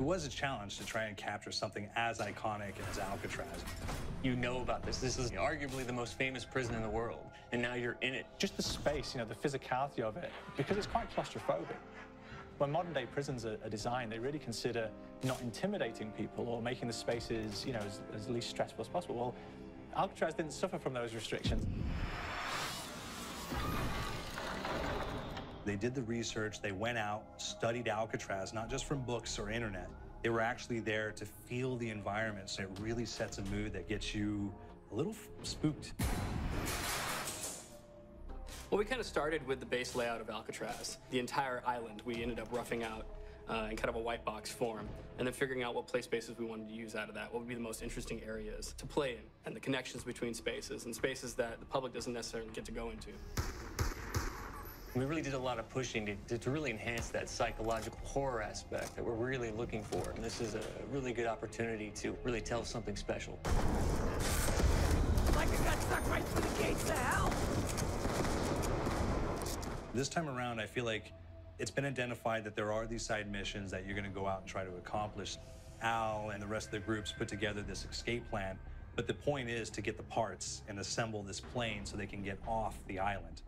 It was a challenge to try and capture something as iconic as Alcatraz. You know about this. This is arguably the most famous prison in the world, and now you're in it. Just the space, the physicality of it, because it's quite claustrophobic. When modern-day prisons are designed, they really consider not intimidating people or making the spaces, as least stressful as possible. Well, Alcatraz didn't suffer from those restrictions. They did the research, they went out, studied Alcatraz, not just from books or internet. They were actually there to feel the environment, so it really sets a mood that gets you a little spooked. Well, we kind of started with the base layout of Alcatraz. The entire island we ended up roughing out in kind of a white box form, and then figuring out what play spaces we wanted to use out of that, what would be the most interesting areas to play in, and the connections between spaces, and spaces that the public doesn't necessarily get to go into. We really did a lot of pushing to really enhance that psychological horror aspect that we're really looking for. And this is a really good opportunity to really tell something special. Like I got stuck right through the gates to hell! This time around, I feel like it's been identified that there are these side missions that you're going to go out and try to accomplish. Al and the rest of the groups put together this escape plan, but the point is to get the parts and assemble this plane so they can get off the island.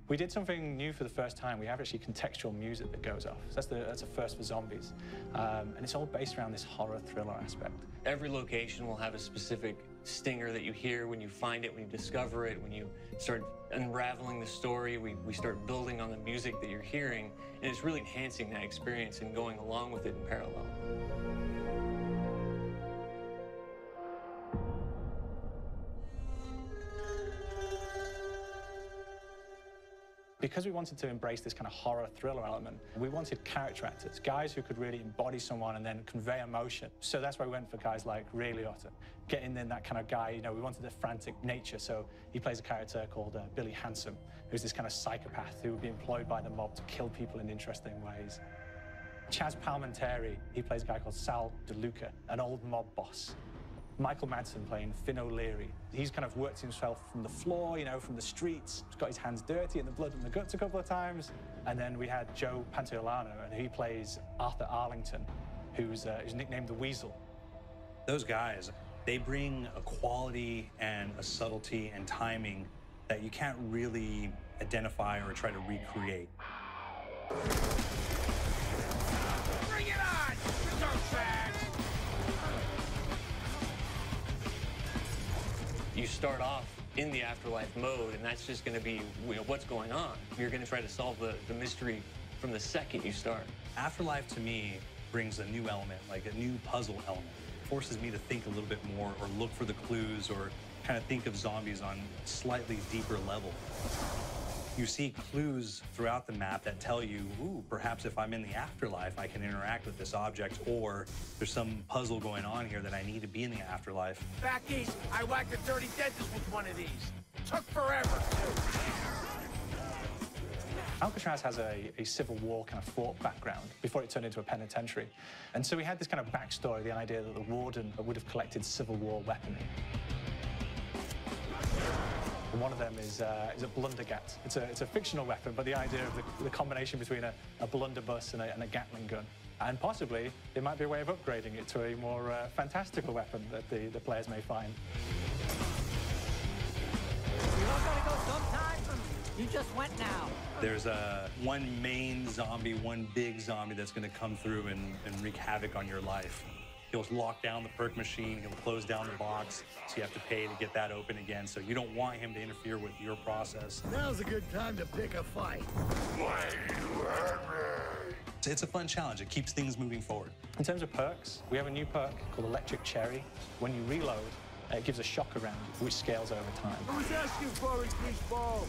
We did something new for the first time. We have actually contextual music that goes off. So that's a first for zombies. And it's all based around this horror thriller aspect. Every location will have a specific stinger that you hear when you find it, when you discover it, when you start unraveling the story. We start building on the music that you're hearing, and it's really enhancing that experience and going along with it in parallel. Because we wanted to embrace this kind of horror thriller element, we wanted character actors, guys who could really embody someone and then convey emotion. So that's why we went for guys like Ray Liotta, getting in that kind of guy, we wanted a frantic nature. So he plays a character called Billy Handsome, who's this kind of psychopath who would be employed by the mob to kill people in interesting ways. Chaz Palminteri, he plays a guy called Sal DeLuca, an old mob boss. Michael Madsen playing Finn O'Leary. He's kind of worked himself from the floor, from the streets. He's got his hands dirty and the blood and the guts a couple of times. And then we had Joe Pantoliano, and he plays Arthur Arlington, who's nicknamed the Weasel. Those guys, they bring a quality and a subtlety and timing that you can't really identify or try to recreate. Bring it on! Dirtbags! You start off in the afterlife mode, and that's just going to be what's going on. You're going to try to solve the mystery from the second you start. Afterlife, to me, brings a new element, like a new puzzle element. It forces me to think a little bit more or look for the clues or kind of think of zombies on a slightly deeper level. You see clues throughout the map that tell you, ooh, perhaps if I'm in the afterlife, I can interact with this object, or there's some puzzle going on here that I need to be in the afterlife. Back east, I whacked a dirty dentist with one of these. Took forever, too. Alcatraz has a Civil War kind of fort background before it turned into a penitentiary. And so we had this kind of backstory, the idea that the warden would have collected Civil War weaponry. And one of them is a blundergat. It's a fictional weapon, but the idea of the combination between a blunderbuss and a Gatling gun. And possibly, there might be a way of upgrading it to a more fantastical weapon that the players may find. We all gotta go sometime. You just went now. There's one main zombie, one big zombie that's going to come through and wreak havoc on your life. He'll lock down the perk machine, he'll close down the box, so you have to pay to get that open again. So you don't want him to interfere with your process. Now's a good time to pick a fight. Why you hurt me? It's a fun challenge. It keeps things moving forward. In terms of perks, we have a new perk called Electric Cherry. When you reload, it gives a shock around, which scales over time. Who's asking for it, greaseball?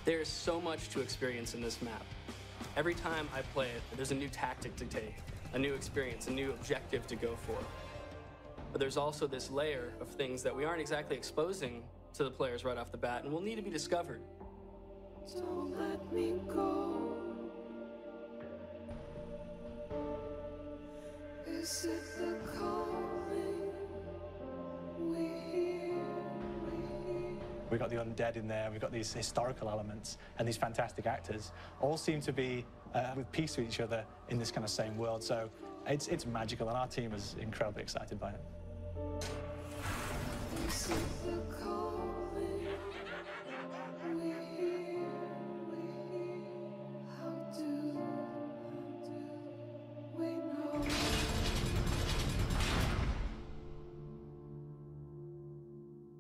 There's so much to experience in this map. Every time I play it, there's a new tactic to take, a new experience, a new objective to go for. But there's also this layer of things that we aren't exactly exposing to the players right off the bat and will need to be discovered. Don't let me go. Is it the calling we hear? We've got the undead in there, we've got these historical elements, and these fantastic actors all seem to be with peace with each other in this kind of same world. So It's magical, and our team is incredibly excited by it. This is the call.